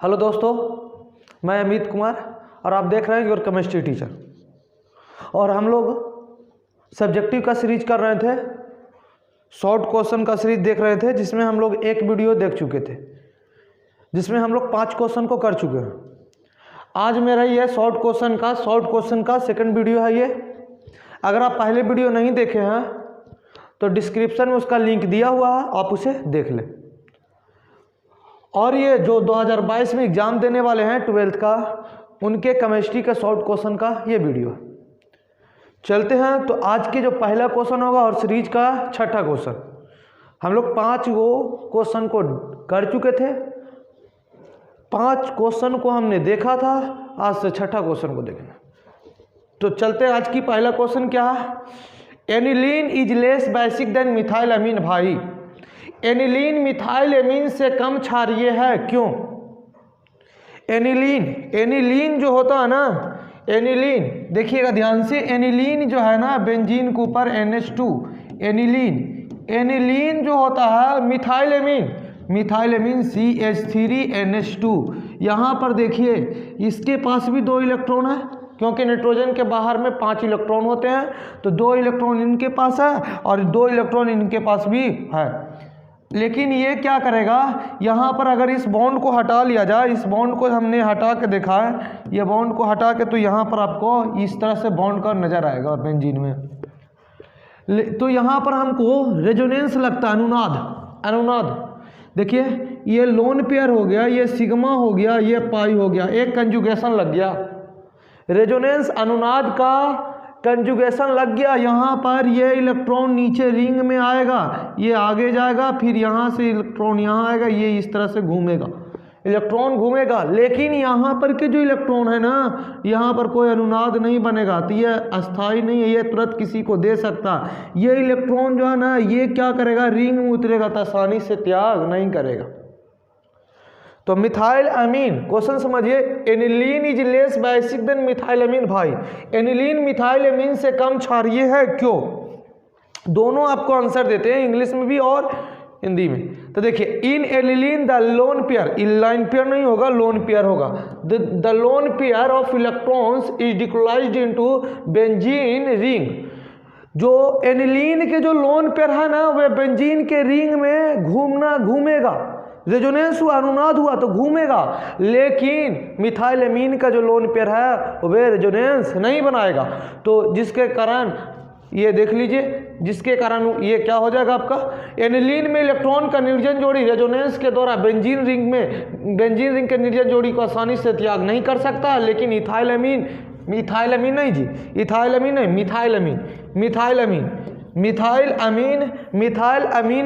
Hello दोस्तों, मैं अमित कुमार और आप देख रहे हैं योर केमिस्ट्री टीचर। और हम लोग सब्जेक्टिव का सीरीज कर रहे थे, शॉर्ट क्वेश्चन का सीरीज देख रहे थे, जिसमें हम लोग एक वीडियो देख चुके थे, जिसमें हम लोग 5 क्वेश्चन को कर चुके हैं। आज मेरा ये शॉर्ट क्वेश्चन का सेकंड वीडियो है। ये अगर आप पहले वीडियो नहीं देखे हैं तो डिस्क्रिप्शन में उसका लिंक दिया हुआ है, आप उसे देख लें। और ये जो 2022 में एग्ज़ाम देने वाले हैं 12th का, उनके केमिस्ट्री का शॉर्ट क्वेश्चन का ये वीडियो है। चलते हैं तो आज के जो पहला क्वेश्चन होगा और सीरीज का छठा क्वेश्चन। हम लोग 5 क्वेश्चन को कर चुके थे, 5 क्वेश्चन को हमने देखा था, आज से छठा क्वेश्चन को देखेंगे। तो चलते हैं, आज की पहला क्वेश्चन क्या है। Aniline is less basic than methyl amine. भाई, एनिलीन मिथाइल अमीन से कम क्षारीय है, क्यों? एनिलीन जो होता है ना, एनिलीन देखिएगा ध्यान से, एनिलीन जो है ना बेंजीन के ऊपर NH2, एनिलीन जो होता है मिथाइल अमीन CH3NH2। यहाँ पर देखिए इसके पास भी 2 इलेक्ट्रॉन है, क्योंकि नाइट्रोजन के बाहर में 5 इलेक्ट्रॉन होते हैं, तो 2 इलेक्ट्रॉन इनके पास है और 2 इलेक्ट्रॉन इनके पास भी है। लेकिन ये क्या करेगा, यहाँ पर अगर इस बॉन्ड को हटा लिया जाए, इस बॉन्ड को हमने हटा के देखा है, ये बॉन्ड को हटा के, तो यहाँ पर आपको इस तरह से बॉन्ड का नज़र आएगा बेंजीन में। तो यहाँ पर हमको रेजोनेंस लगता है, अनुनाद। देखिए ये लोन पेयर हो गया, ये सिग्मा हो गया, ये पाई हो गया, एक कंजुगेशन लग गया, रेजोनेंस अनुनाद का कंजुगेशन लग गया। यहाँ पर ये इलेक्ट्रॉन नीचे रिंग में आएगा, ये आगे जाएगा, फिर यहाँ से इलेक्ट्रॉन यहाँ आएगा, ये इस तरह से घूमेगा, इलेक्ट्रॉन घूमेगा। लेकिन यहाँ पर के जो इलेक्ट्रॉन है ना, यहाँ पर कोई अनुनाद नहीं बनेगा, तो ये अस्थाई नहीं है, ये तुरंत किसी को दे सकता। ये इलेक्ट्रॉन जो है ना, ये क्या करेगा, रिंग में उतरेगा तो आसानी से त्याग नहीं करेगा। तो मिथाइल अमीन, क्वेश्चन समझिए, aniline is less basic than methyl amine. भाई, एनिलीन मिथाइल अमीन से कम क्षारीय है, क्यों? दोनों आपको आंसर देते हैं, इंग्लिश में भी और हिंदी में। तो देखिए, in aniline the lone pair, inline pair नहीं होगा, लोन पेयर होगा। The lone pair of electrons is delocalised into benzene ring. जो एनिलीन के जो लोन पेयर है ना, वह बेंजीन के रिंग में घूमेगा, रेजोनेंस हुआ, अनुनाद हुआ तो घूमेगा। लेकिन मिथाइल अमीन का जो लोन पेयर है वह रेजोनेंस नहीं बनाएगा। तो जिसके कारण ये देख लीजिए, जिसके कारण ये क्या हो जाएगा आपका, एनिलीन में इलेक्ट्रॉन का निर्जन जोड़ी रेजोनेंस के द्वारा बेंजीन रिंग के निर्जन जोड़ी को आसानी से त्याग नहीं कर सकता। लेकिन मिथाइल अमीन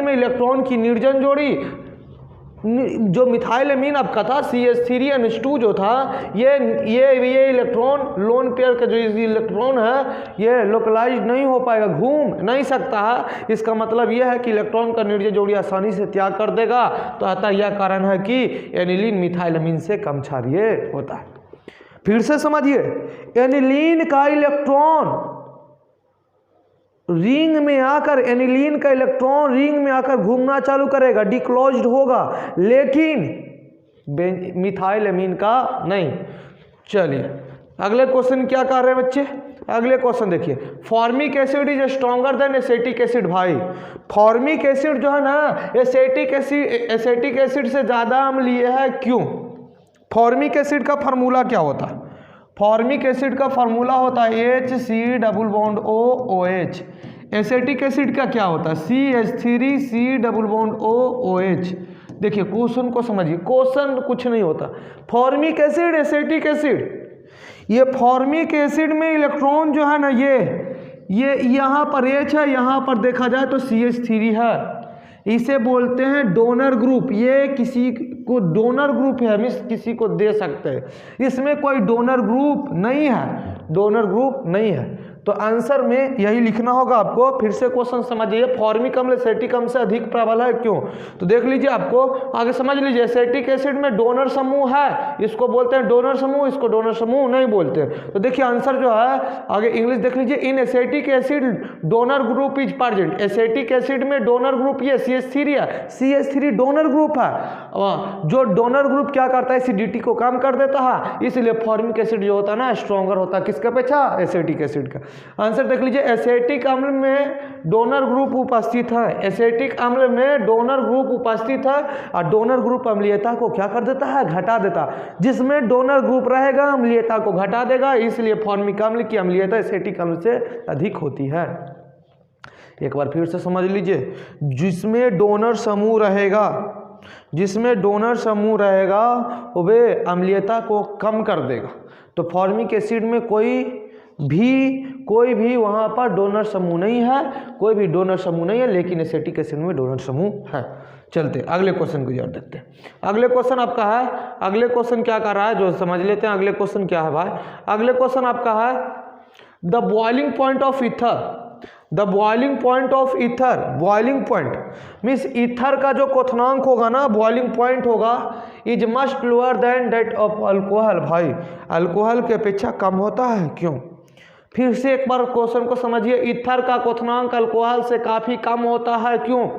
में इलेक्ट्रॉन की निर्जन जोड़ी, जो मिथाइल अमीन आपका था CH3NH2 जो था, ये इलेक्ट्रॉन लोन पेयर का जो इलेक्ट्रॉन है, ये लोकलाइज नहीं हो पाएगा, घूम नहीं सकता है। इसका मतलब यह है कि इलेक्ट्रॉन का निर्जन जोड़ी आसानी से त्याग कर देगा। तो अतः यह कारण है कि एनिलीन मिथाइल अमीन से कम क्षारीय होता है। फिर से समझिए, एनिलीन का इलेक्ट्रॉन रिंग में आकर, एनिलीन का इलेक्ट्रॉन रिंग में आकर घूमना चालू करेगा, डिक्लोज्ड होगा, लेकिन मिथाइल अमीन का नहीं। चलिए अगले क्वेश्चन क्या कर रहे हैं बच्चे, अगले क्वेश्चन देखिए। Formic acid is stronger than acetic acid. भाई, फॉर्मिक एसिड जो है ना, एसिटिक एसिड से ज़्यादा हम लिए हैं, क्यों? फॉर्मिक एसिड का फार्मूला क्या होता है? फॉर्मिक एसिड का फार्मूला होता है HC≡OH। एसिटिक एसिड का क्या होता है? CH3C≡OH। देखिए क्वेश्चन को समझिए, क्वेश्चन कुछ नहीं होता। फॉर्मिक एसिड, एसिटिक एसिड, ये फॉर्मिक एसिड में इलेक्ट्रॉन जो है ना, ये यहाँ पर H है, यहाँ पर देखा जाए तो CH3 है। इसे बोलते हैं डोनर ग्रुप। ये किसी को डोनर ग्रुप है, हम किसी को दे सकते हैं। इसमें कोई डोनर ग्रुप नहीं है, तो आंसर में यही लिखना होगा आपको। फिर से क्वेश्चन समझिए, फॉर्मिक अम्ल एसिटिक अम्ल से अधिक प्रबल है क्यों? तो देख लीजिए, आपको आगे समझ लीजिए। एसिटिक एसिड में डोनर समूह है, इसको बोलते हैं डोनर समूह, इसको डोनर समूह नहीं बोलते। तो देखिए आंसर जो है आगे इंग्लिश देख लीजिए, in acetic acid donor group is present. Acetic acid में डोनर ग्रुप ये CH3 है, CH3 डोनर ग्रुप है। जो डोनर ग्रुप क्या करता है, एसिडिटी को कम कर देता है, इसलिए फॉर्मिक एसिड जो होता है ना स्ट्रॉन्गर होता है, किसके अपेक्षा? एसिटिक एसिड का। आंसर देख लीजिए, एसिटिक अम्ल में डोनर ग्रुप उपस्थित है। एसिटिक अम्ल में डोनर ग्रुप उपस्थित है और डोनर ग्रुप अम्लीयता को क्या कर देता है? घटा देता है। जिसमें डोनर ग्रुप रहेगा अम्लीयता को घटा देगा, इसलिए फॉर्मिक अम्ल की अम्लीयता एसिटिक अम्ल से अधिक होती है। एक बार फिर से समझ लीजिए, जिसमें डोनर समूह रहेगा, जिसमें डोनर समूह रहेगा वे अम्लीयता को कम कर देगा। तो फॉर्मिक एसिड में कोई भी वहाँ पर डोनर समूह नहीं है, कोई भी डोनर समूह नहीं है, लेकिन एसिटिक एसिड में डोनर समूह है। चलते अगले क्वेश्चन को याद देखते हैं। अगले क्वेश्चन आपका है, अगले क्वेश्चन क्या कर रहा है जो समझ लेते हैं। अगले क्वेश्चन क्या है भाई? अगले क्वेश्चन आपका है the boiling point of ether. The boiling point of ether, boiling point means ether का जो क्वथनांक होगा ना, बॉइलिंग पॉइंट होगा, is must lower than that of alcohol. भाई अल्कोहल की अपेक्षा कम होता है क्यों? फिर से एक बार क्वेश्चन को समझिए, ईथर का क्वथनांक अल्कोहल से काफ़ी कम होता है क्यों?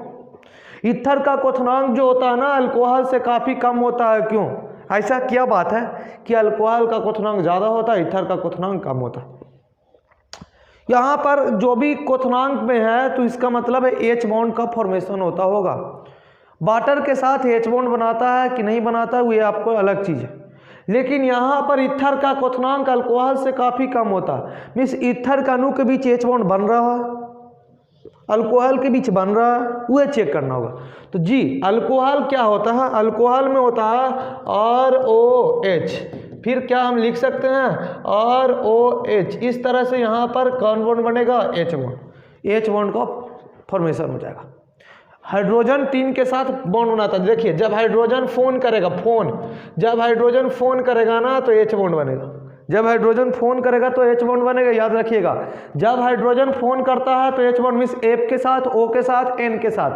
ईथर का क्वथनांक जो होता है ना अल्कोहल से काफ़ी कम होता है क्यों? ऐसा क्या बात है कि अल्कोहल का क्वथनांक ज़्यादा होता है, ईथर का क्वथनांक कम होता है? यहाँ पर जो भी क्वथनांक में है तो इसका मतलब है H बॉन्ड का फॉर्मेशन होता होगा। वाटर के साथ H बॉन्ड बनाता है कि नहीं बनाता है, ये आपको अलग चीज़ है। लेकिन यहाँ पर ईथर का क्वथनांक अल्कोहल से काफ़ी कम होता है, मीन्स ईथर का अणु के बीच H बॉन्ड बन रहा है, अल्कोहल के बीच बन रहा है, वह चेक करना होगा। तो जी अल्कोहल क्या होता है? अल्कोहल में होता है ROH। फिर क्या हम लिख सकते हैं? ROH। इस तरह से यहाँ पर कौन बॉन्ड बनेगा? H bond. H बॉन्ड का फॉर्मेशन हो जाएगा। हाइड्रोजन 3 के साथ बॉन्ड बनाता है। देखिए जब हाइड्रोजन फोन करेगा, जब हाइड्रोजन फोन करेगा ना तो H बॉन्ड बनेगा। जब हाइड्रोजन फोन करेगा तो H बॉन्ड बनेगा, याद रखिएगा। जब हाइड्रोजन फोन करता है तो H बॉन्ड मीन्स F के साथ, O के साथ, N के साथ,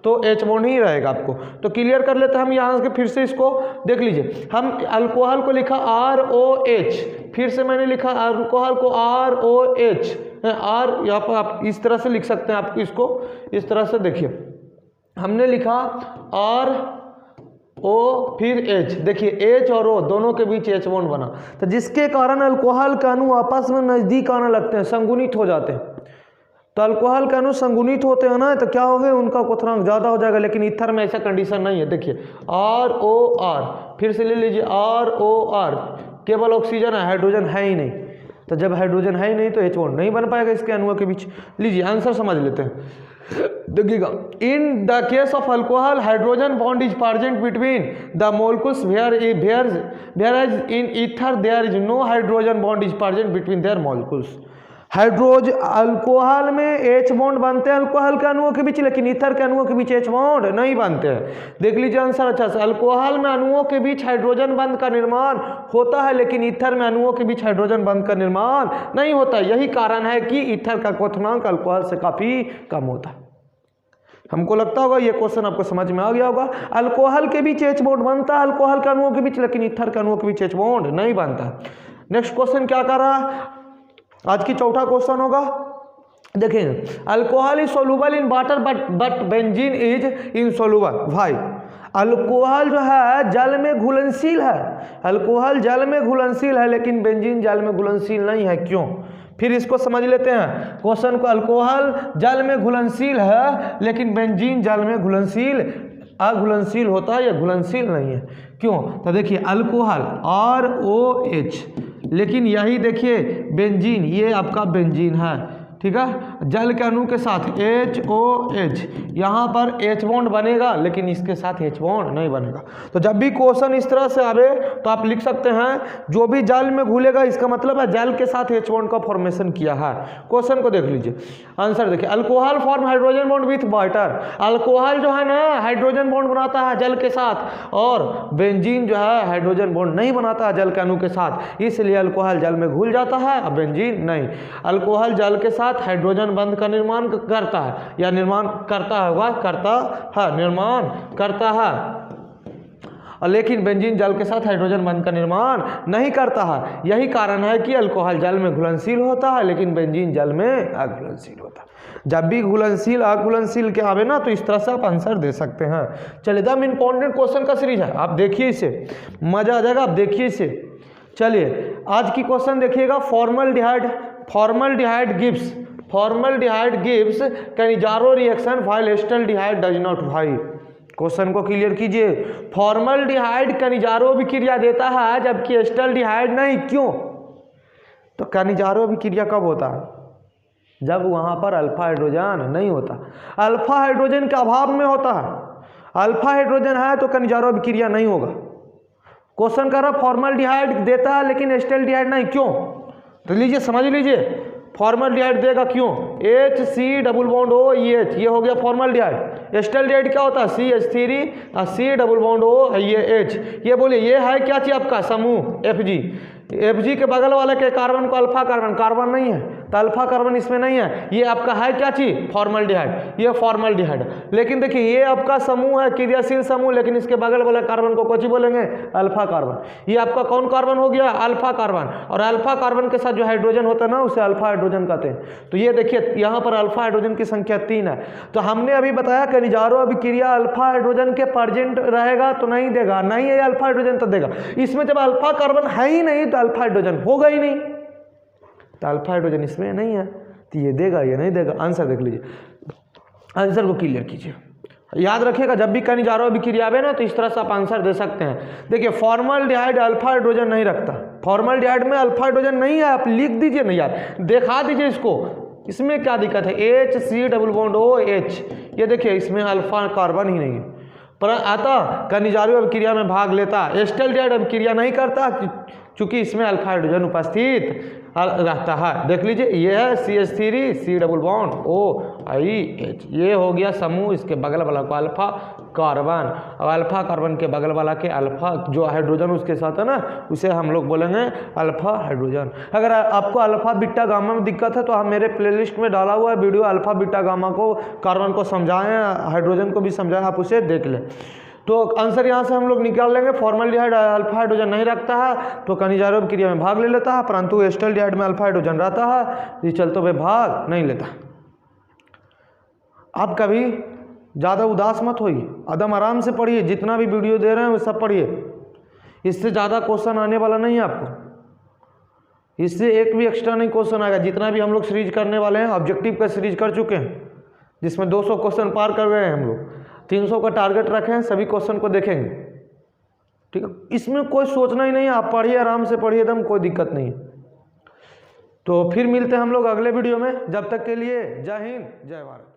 तो H बॉन्ड ही रहेगा आपको। तो क्लियर कर लेते हैं हम यहाँ से। फिर से इसको देख लीजिए, हम अल्कोहल को लिखा ROH, फिर से मैंने लिखा अल्कोहल को ROH, R यहाँ पर आप इस तरह से लिख सकते हैं। आप इसको इस तरह से देखिए, हमने लिखा RO फिर H, देखिए H और O दोनों के बीच H बॉन्ड बना, तो जिसके कारण अल्कोहल के अणु आपस में नज़दीक आने लगते हैं, संगुणित हो जाते हैं। तो अल्कोहल के अणु संगुणित होते हैं ना, तो क्या हो गया? उनका क्वथनांक ज़्यादा हो जाएगा। लेकिन ईथर में ऐसा कंडीशन नहीं है। देखिए ROR, फिर से ले लीजिए ROR, केवल ऑक्सीजन है, हाइड्रोजन है ही नहीं। तो जब हाइड्रोजन है ही नहीं तो H बॉन्ड नहीं बन पाएगा इसके अणुओं के बीच। लीजिए आंसर समझ लेते हैं। देखिएगा, in the case of alcohol hydrogen bond is present between the molecules whereas in ether there is no hydrogen bond is present between their molecules। Alcohol में H बॉन्ड बनते हैं अल्कोहल के अणुओं के बीच, लेकिन ईथर के अणुओं के बीच H बॉन्ड नहीं बनते हैं। देख लीजिए आंसर अच्छा से, अल्कोहल में अणुओं के बीच हाइड्रोजन बंध का निर्माण होता है, लेकिन ईथर में अणुओं के बीच हाइड्रोजन बंध का निर्माण नहीं होता। यही कारण है कि ईथर का क्वथनांक अल्कोहल से काफ़ी कम होता है। हमको लगता होगा ये क्वेश्चन आपको समझ में आ गया होगा। अल्कोहल के बीच H बॉन्ड बनता है अल्कोहल के अणुओं के बीच, लेकिन ईथर के अणुओं के बीच H बॉन्ड नहीं बनता। नेक्स्ट क्वेश्चन क्या कर रहा है? आज की चौथा क्वेश्चन होगा। देखिए, alcohol is soluble in water but benzene is insoluble. भाई अल्कोहल जो है जल में घुलनशील है, अल्कोहल जल में घुलनशील है, लेकिन बेंजीन जल में घुलनशील नहीं है। क्यों? फिर इसको समझ लेते हैं क्वेश्चन को। अल्कोहल जल में घुलनशील है, लेकिन बेंजीन जल में अघुलनशील होता है या घुलनशील नहीं है। क्यों? तो देखिए अल्कोहल ROH, लेकिन यही देखिए बेंजीन, ये आपका बेंजीन है, ठीक है, जल के अणु के साथ HOH, यहाँ पर H बॉन्ड बनेगा लेकिन इसके साथ H बॉन्ड नहीं बनेगा। तो जब भी क्वेश्चन इस तरह से आवे तो आप लिख सकते हैं जो भी जल में घुलेगा इसका मतलब है जल के साथ H बॉन्ड का फॉर्मेशन किया है। क्वेश्चन को देख लीजिए, आंसर देखिए, alcohol form hydrogen bond with water. Alcohol जो है ना हाइड्रोजन बॉन्ड बनाता है जल के साथ, और बेंजीन जो है हाइड्रोजन बॉन्ड नहीं बनाता है जल के अणु के साथ, इसलिए अल्कोहल जल में घुल जाता है और बेंजीन नहीं। अल्कोहल जल के साथ हाइड्रोजन बंध का निर्माण करता है, या निर्माण करता होगा, करता है, निर्माण करता है, और लेकिन बेंजीन जल के साथ हाइड्रोजन बंध का निर्माण नहीं करता है। यही कारण है कि अल्कोहल जल में घुलनशील होता है लेकिन बेंजीन जल में अघुलनशील होता है। जब भी घुलनशील अघुलनशील के आवे ना तो इस तरह से आप आंसर दे सकते हैं। चलिए, दम इंपॉर्टेंट क्वेश्चन का सीरीज है, आप देखिए इसे, मजा आ जाएगा, आप देखिए इसे। चलिए आज की क्वेश्चन देखिएगा, formaldehyde gives Cannizzaro reaction while acetaldehyde does not. भाई क्वेश्चन को क्लियर कीजिए, फॉर्मल्डिहाइड कैनिजारो अभिक्रिया देता है जबकि एस्टल्डिहाइड नहीं, क्यों? तो कैनिजारो अभिक्रिया कब होता है? जब वहाँ पर अल्फा हाइड्रोजन नहीं होता, अल्फा हाइड्रोजन के अभाव में होता है। अल्फा हाइड्रोजन है तो कैनिजारो अभिक्रिया नहीं होगा। क्वेश्चन कर रहा फॉर्मल्डिहाइड देता है लेकिन एस्टल्डिहाइड नहीं, क्यों? तो लीजिए समझ लीजिए, फॉर्मल्डिहाइड देगा क्यों? HC डबल बॉन्ड OH, ये हो गया फॉर्मल्डिहाइड। एस्टल्डिहाइड क्या होता है? CH3 और C डबल बॉन्ड O, ये H। ये बोलिए ये है क्या चीज आपका समूह FG के बगल वाले के कार्बन को अल्फा कार्बन नहीं है, तो अल्फा कार्बन इसमें नहीं है, ये आपका है क्या चीज? फॉर्मल्डिहाइड, ये फॉर्मल्डिहाइड। लेकिन देखिए ये आपका समूह है क्रियाशील समूह, लेकिन इसके बगल वाले कार्बन को कौन बोलेंगे? Alpha carbon. ये आपका कौन कार्बन हो गया? Alpha carbon. और अल्फा कार्बन के साथ जो हाइड्रोजन होता है ना उसे अल्फा हाइड्रोजन कहते हैं। तो ये देखिए यहाँ पर अल्फा हाइड्रोजन की संख्या 3 है। तो हमने अभी बताया कैनिजारो अभिक्रिया अल्फा हाइड्रोजन के प्रेजेंट रहेगा तो नहीं देगा, नहीं है अल्फा हाइड्रोजन तो देगा। इसमें जब अल्फा कार्बन है ही नहीं तो अल्फा हाइड्रोजन होगा ही नहीं, तो अल्फा हाइड्रोजन इसमें नहीं है तो ये देगा या नहीं देगा। आंसर देख लीजिए, आंसर को क्लियर कीजिए, याद रखिएगा जब भी कैनिजारो अभिक्रिया आवे ना तो इस तरह से आप आंसर दे सकते हैं। देखिए फॉर्मल्डिहाइड अल्फा हाइड्रोजन नहीं रखता, फॉर्मल्डिहाइड में अल्फा हाइड्रोजन नहीं है, आप लिख दीजिए ना यार, दिखा दीजिए इसको, इसमें क्या दिक्कत है? HC डबल बॉन्ड OH, ये देखिए इसमें अल्फा कार्बन ही नहीं है, पर आता कैनिजारो अभिक्रिया में भाग लेता, एस्टल्डिहाइड अभिक्रिया नहीं करता क्योंकि इसमें अल्फा हाइड्रोजन उपस्थित रहता है। देख लीजिए ये है CH3 C double bond OH, ये हो गया समूह, इसके बगल वाला को अल्फा कार्बन, और अल्फा कार्बन के बगल वाला के अल्फा जो हाइड्रोजन उसके साथ है ना उसे हम लोग बोलेंगे अल्फा हाइड्रोजन। अगर आपको अल्फा बीटा गामा में दिक्कत है तो हम मेरे प्लेलिस्ट में डाला हुआ है वीडियो, अल्फा बीटा गामा को कार्बन को समझाएं, हाइड्रोजन को भी समझाएं, आप उसे देख लें। तो आंसर यहाँ से हम लोग निकाल लेंगे, फॉर्मल्डिहाइड अल्फा हाइड्रोजन नहीं रखता है तो कैनिजारो अभिक्रिया में भाग ले लेता है, परंतु एस्टल्डिहाइड में अल्फा हाइड्रोजन रहता है, ये चलते हुए भाग नहीं लेता। आप कभी ज़्यादा उदास मत होइए, एकदम आराम से पढ़िए, जितना भी वीडियो दे रहे हैं वो सब पढ़िए, इससे ज़्यादा क्वेश्चन आने वाला नहीं है आपको, इससे एक भी एक्स्ट्रा नहीं क्वेश्चन आएगा। जितना भी हम लोग सीरीज करने वाले हैं, ऑब्जेक्टिव का सीरीज कर चुके हैं जिसमें 200 क्वेश्चन पार कर गए हैं हम लोग, 300 का टारगेट रखे हैं, सभी क्वेश्चन को देखेंगे, ठीक है। इसमें कोई सोचना ही नहीं है, आप पढ़िए, आराम से पढ़िए, एकदम कोई दिक्कत नहीं है। तो फिर मिलते हैं हम लोग अगले वीडियो में, जब तक के लिए जय हिंद जय भारत।